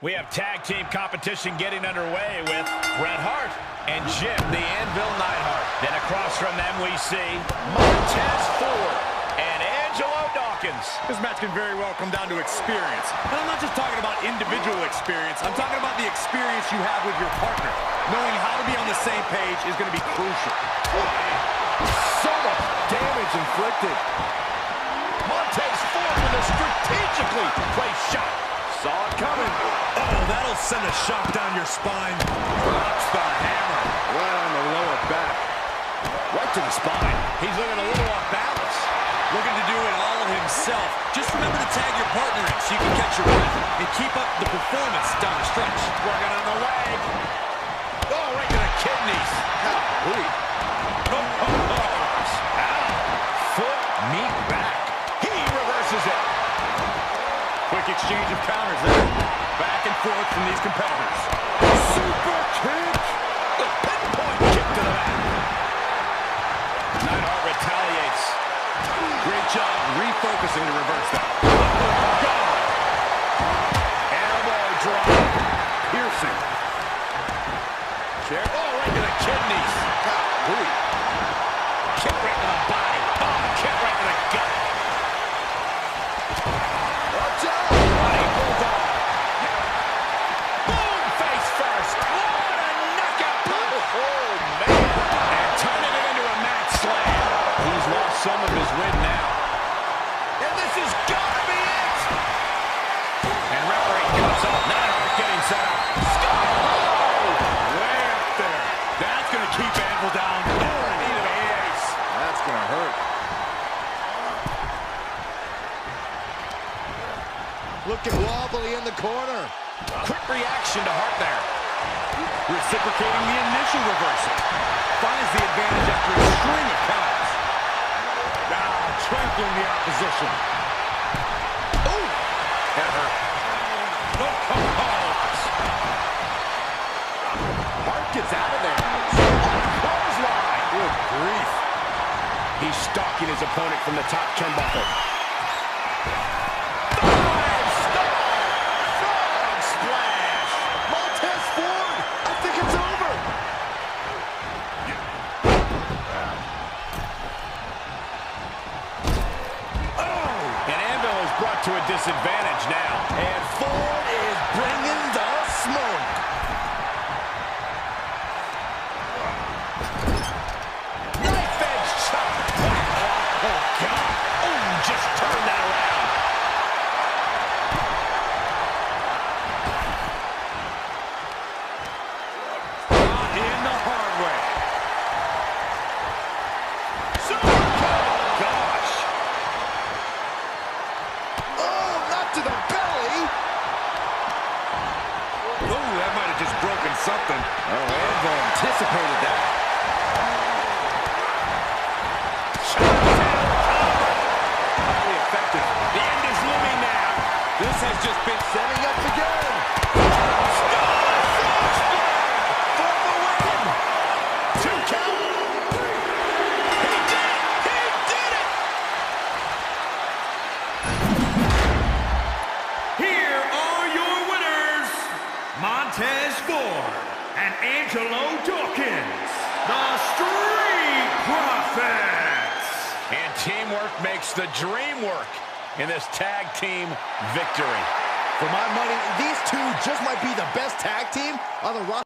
We have tag team competition getting underway with Bret Hart and Jim, the Anvil Neidhart. Then across from them we see Montez Ford and Angelo Dawkins. This match can very well come down to experience. And I'm not just talking about individual experience. I'm talking about the experience you have with your partner. Knowing how to be on the same page is going to be crucial. So much damage inflicted. Montez Ford with a strategically placed shot. Saw it coming. Oh, that'll send a shock down your spine. Drops the hammer. Right on the lower back. Right to the spine. He's looking a little off balance. Looking to do it all himself. Just remember to tag your partner in so you can catch your breath and keep up the performance down the stretch. Working on the leg. Oh, right to the kidneys. Golly. Foot, meat back. He reverses it. Quick exchange of counters there. Back and forth from these competitors. Super kick. The pinpoint kick to the back. Neidhart retaliates. Great job refocusing to reverse that. God. Elbow drop. Piercing. Chair. Oh, right to the kidneys. Golly. Kick right to the body. Oh, kick right to the gut. Watch out. Body bulldog. Boom, face first. What a knockout punch. Oh, man. And turning it into a mat slam. He's lost some of his wind now. And this is gotta be it. And referee cuts off. Neidhart getting set up. Way up there. That's going to keep Anvil down. Oh, knee to the face. That's going to hurt. Looking wobbly in the corner. Quick reaction to Hart there. Reciprocating the initial reversal. Finds the advantage after a string of counters. Now trampling the opposition. Ooh, that hurt. No combos. Hart gets out of there. Clothesline. Good grief. He's stalking his opponent from the top turnbuckle. Frog splash. Montez Ford, I think it's over. And Anvil is brought to a disadvantage now. And Ford is bringing the smoke. Knife edge chop. Oh, God. Oh, just turn that around. Not in the hard way. Super kick. Gosh. Oh, not to the belly. Oh, that might have just broken something. Oh, Anvil anticipated that. Highly effective. The end is looming now. This has just been Setting up again. For the win. 2 count. He did it. He did it. Here are your winners, Montez Ford and Angelo Dawkins, the Street Profits. And teamwork makes the dream work in this tag team victory. For my money, these two just might be the best tag team on the roster.